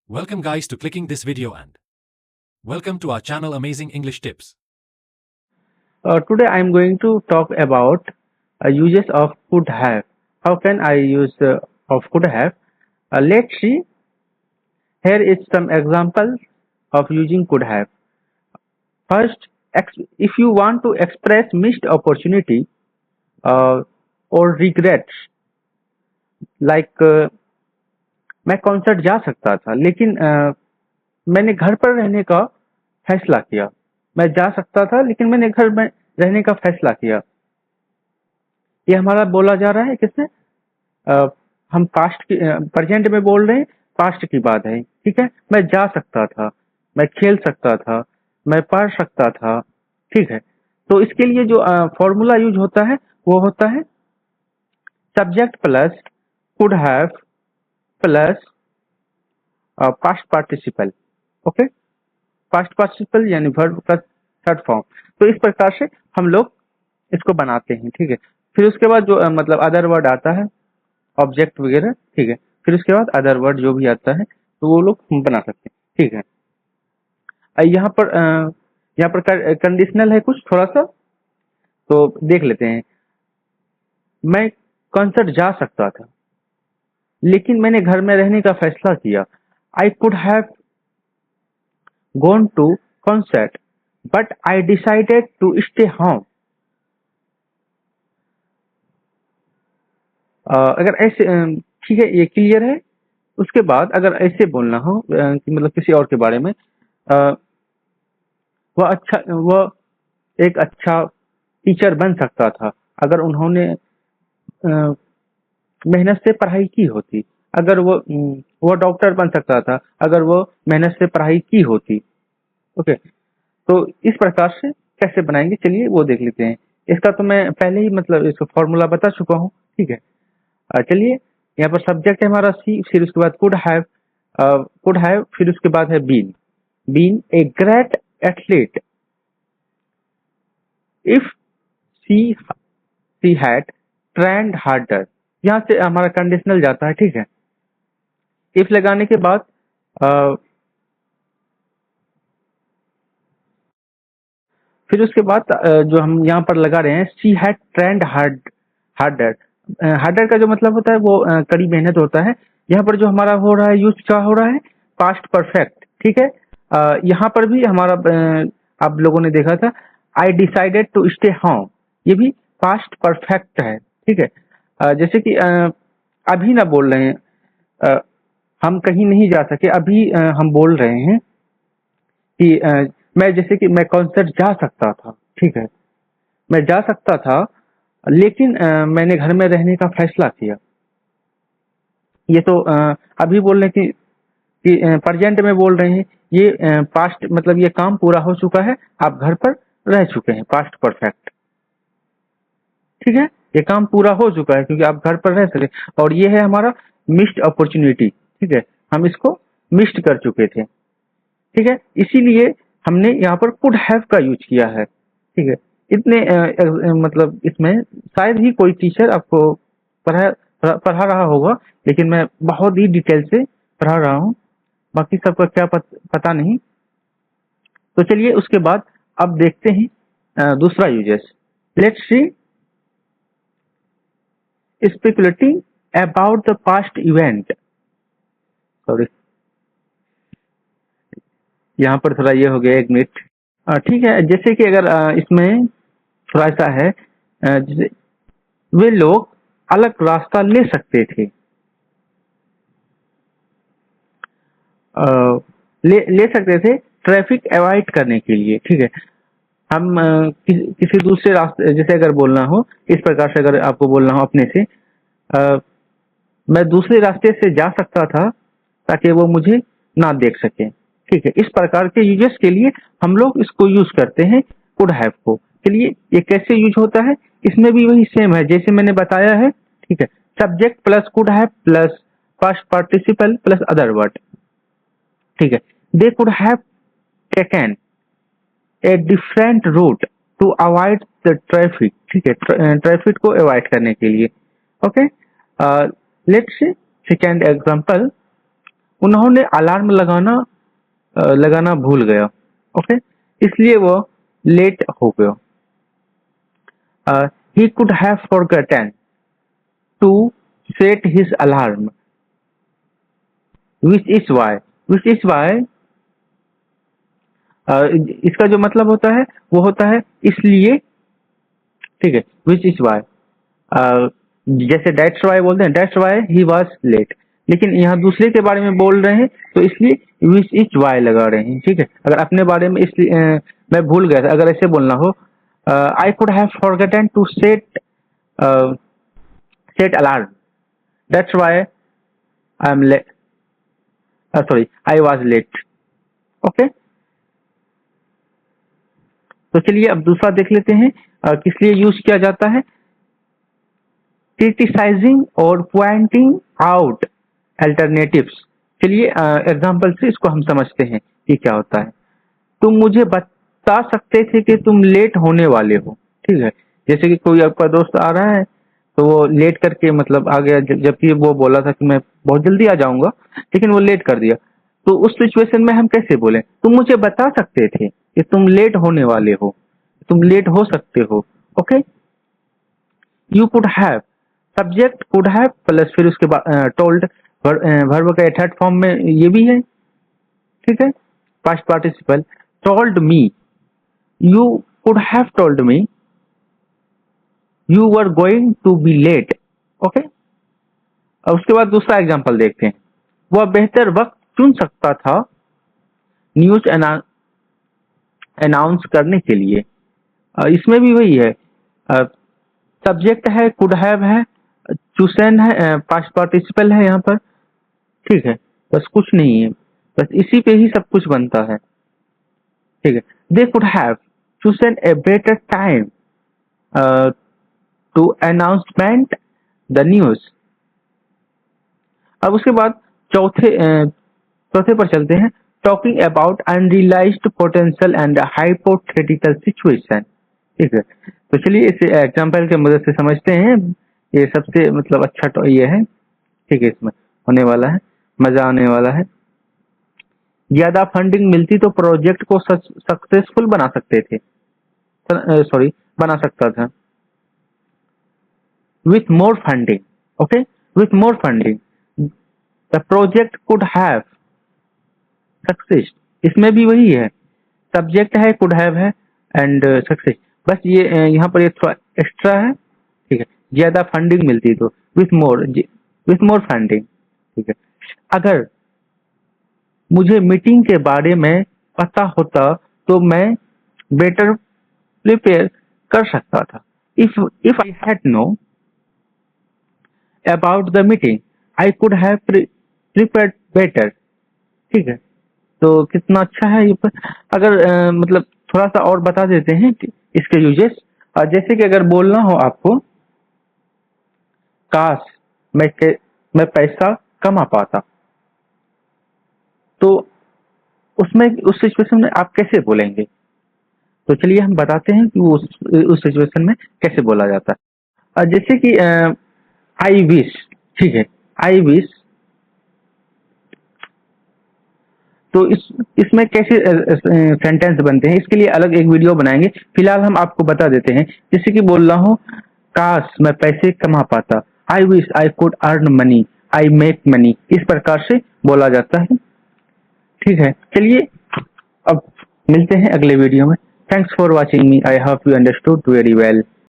Welcome guys to clicking this video and welcome to our channel Amazing English Tips. Today I am going to talk about uses of could have. How can I use of could have? Let's see. Here is some examples of using could have. First, if you want to express missed opportunity or regrets, like मैं concert जा सकता था लेकिन मैंने घर पर रहने का फैसला किया। मैं जा सकता था लेकिन मैंने घर में रहने का फैसला किया। ये हमारा बोला जा रहा है किससे? हम पास्ट की प्रेजेंट में बोल रहे हैं, पास्ट की बात है। ठीक है, मैं जा सकता था, मैं खेल सकता था, मैं पढ़ सकता था। ठीक है, तो इसके लिए जो फॉर्मूला यूज होता है वो होता है subject plus could have plus past participle. Okay, past participle यानी वर्ब का थर्ड फॉर्म। तो इस प्रकार से हम लोग इसको बनाते हैं। ठीक है, फिर उसके बाद जो मतलब अदर वर्ड आता है, ऑब्जेक्ट वगैरह। ठीक है, फिर उसके बाद अदर वर्ड जो भी आता है तो वो लोग हम बना सकते हैं। ठीक है, यहाँ पर कंडीशनल है कुछ थोड़ा सा, तो देख लेते हैं। मैं कॉन्सर्ट जा सकता था लेकिन मैंने घर में रहने का फैसला किया। आई could have gone to concert but I decided to stay home। अगर ऐसे ठीक है, ये क्लियर है। उसके बाद अगर ऐसे बोलना हो कि मतलब किसी और के बारे में, वह एक अच्छा टीचर बन सकता था अगर उन्होंने मेहनत से पढ़ाई की होती। अगर वो डॉक्टर बन सकता था अगर वो मेहनत से पढ़ाई की होती। ओके, तो इस प्रकार से कैसे बनाएंगे चलिए वो देख लेते हैं। इसका तो मैं पहले ही मतलब इसका फॉर्मूला बता चुका हूँ। ठीक है, चलिए यहाँ पर सब्जेक्ट है हमारा सी, फिर उसके बाद कुड हैव, फिर उसके बाद है been a great athlete if she had trained harder. यहाँ से हमारा कंडीशनल जाता है। ठीक है, इफ लगाने के बाद फिर उसके बाद जो हम यहाँ पर लगा रहे हैं सी हैड ट्रेंड हार्डर। हार्डर का जो मतलब होता है वो कड़ी मेहनत होता है। यहाँ पर जो हमारा हो रहा है यूज क्या हो रहा है? Past perfect. ठीक है, यहाँ पर भी हमारा आप लोगों ने देखा था I decided to stay home, ये भी पास्ट परफेक्ट है। ठीक है, जैसे कि अभी ना बोल रहे हैं हम कहीं नहीं जा सके, अभी हम बोल रहे हैं कि मैं जैसे कि मैं कॉन्सर्ट जा सकता था। ठीक है, मैं जा सकता था लेकिन मैंने घर में रहने का फैसला किया। ये तो अभी बोल रहे हैं कि प्रेजेंट में बोल रहे हैं। ये पास्ट मतलब ये काम पूरा हो चुका है, आप घर पर रह चुके हैं, पास्ट परफेक्ट। ठीक है, ये काम पूरा हो चुका है क्योंकि आप घर पर रह सके। और ये है हमारा मिस्ड अपॉर्चुनिटी। ठीक है, हम इसको मिस्ड कर चुके थे। ठीक है, इसीलिए हमने यहाँ पर कुड हैव का यूज किया है। ठीक है, इतने मतलब इसमें शायद ही कोई टीचर आपको पढ़ा रहा होगा, लेकिन मैं बहुत ही डिटेल से पढ़ा रहा हूँ, बाकी सबका क्या पता नहीं। तो चलिए उसके बाद अब देखते हैं दूसरा uses. Let's see speculating about the past event. Sorry, यहाँ पर थोड़ा ये हो गया, एक मिनट। ठीक है, जैसे कि अगर इसमें थोड़ा सा है जैसे वे लोग अलग रास्ता ले सकते थे। ले सकते थे ट्रैफिक अवॉइड करने के लिए। ठीक है, हम किसी दूसरे रास्ते, जैसे अगर बोलना हो इस प्रकार से, अगर आपको बोलना हो अपने से मैं दूसरे रास्ते से जा सकता था ताकि वो मुझे ना देख सके। ठीक है, इस प्रकार के यूजेस के लिए हम लोग इसको यूज करते हैं कुड हैव को। चलिए ये कैसे यूज होता है, इसमें भी वही सेम है जैसे मैंने बताया है। ठीक है, subject plus could have plus past participle plus other word. ठीक है, they could have taken a different route to avoid the traffic. ठीक है, ट्रैफिक को अवॉइड करने के लिए। Okay, let's see second example. उन्होंने अलार्म लगाना भूल गया। ओके, इसलिए वो लेट हो गया। He could have forgotten to set his alarm which is why इसका जो मतलब होता है वो होता है इसलिए, ठीक है, विच इज वाई। जैसे दैट्स वाई बोलते हैं, that's why he was late, लेकिन यहाँ दूसरे के बारे में बोल रहे हैं तो इसलिए विच इज वाई लगा रहे हैं, ठीक है। अगर अपने बारे में इसलिए मैं भूल गया था, अगर ऐसे बोलना हो, I could have forgotten to set alarm, that's why I am late, sorry I was late. Okay, तो चलिए अब दूसरा देख लेते हैं किस लिए यूज किया जाता है। क्रिटिसाइजिंग और पॉइंटिंग आउट अल्टरनेटिव्स। चलिए एग्जांपल से इसको हम समझते हैं कि क्या होता है। तुम मुझे बता सकते थे कि तुम लेट होने वाले हो, ठीक है। जैसे कि कोई आपका दोस्त आ रहा है तो वो लेट करके मतलब आ गया, जबकि वो बोला था कि मैं बहुत जल्दी आ जाऊंगा, लेकिन वो लेट कर दिया। तो उस सिचुएशन में हम कैसे बोले, तुम मुझे बता सकते थे कि तुम लेट होने वाले हो, तुम लेट हो सकते हो। Okay, you could have, subject could have plus फिर उसके बाद टोल्ड, वर्ब का थर्ड फॉर्म में ये भी है, ठीक है। Past participle, told me, you could have told me you were going to be late. Okay, अब उसके बाद दूसरा एग्जांपल देखते हैं। वह बेहतर वक्त चुन सकता था न्यूज अनाउंस करने के लिए। इसमें भी वही है, सब्जेक्ट है, कुड हैव है, चूसन है, पास्ट पार्टिसिपल है यहाँ पर, ठीक है। बस कुछ नहीं है, बस इसी पे ही सब कुछ बनता है, ठीक है। They could have chosen a better time to announcement the news. अब उसके बाद चौथे पर चलते हैं। Talking about unrealised potential and hypothetical situation, ठीक है। तो चलिए इस एग्जांपल के मदद से समझते हैं। ये सबसे मतलब अच्छा ये है, ठीक है, इसमें होने वाला है, मजा आने वाला है। ज्यादा फंडिंग मिलती तो प्रोजेक्ट को सक्सेसफुल बना सकते थे, सॉरी बना सकता था। With more funding, okay, with more funding the project could have success. इसमें भी वही है, सब्जेक्ट है, कुड हैव है एंड सक्सेस। बस ये यहाँ पर ये थोड़ा एक्स्ट्रा है, ठीक है। ज्यादा फंडिंग मिलती तो विथ मोर फंडिंग, ठीक है। अगर मुझे मीटिंग के बारे में पता होता तो मैं बेटर प्रिपेयर कर सकता था। If I had know about the meeting I could have prepared better, ठीक है। तो कितना अच्छा है ये पर। अगर मतलब थोड़ा सा और बता देते हैं कि इसके यूजेस, जैसे कि अगर बोलना हो आपको, काश मैं पैसा कमा पाता, तो उसमें उस सिचुएशन में आप कैसे बोलेंगे। तो चलिए हम बताते हैं कि वो उस सिचुएशन में कैसे बोला जाता है। जैसे कि आई विश, ठीक है, आई विश, तो इसमें कैसे सेंटेंस बनते हैं, इसके लिए अलग एक वीडियो बनाएंगे। फिलहाल हम आपको बता देते हैं। जैसे कि बोलना हो, काश मैं पैसे कमा पाता, I wish I could earn money, I make money, इस प्रकार से बोला जाता है, ठीक है। चलिए अब मिलते हैं अगले वीडियो में। Thanks for watching me, I hope you understood very well.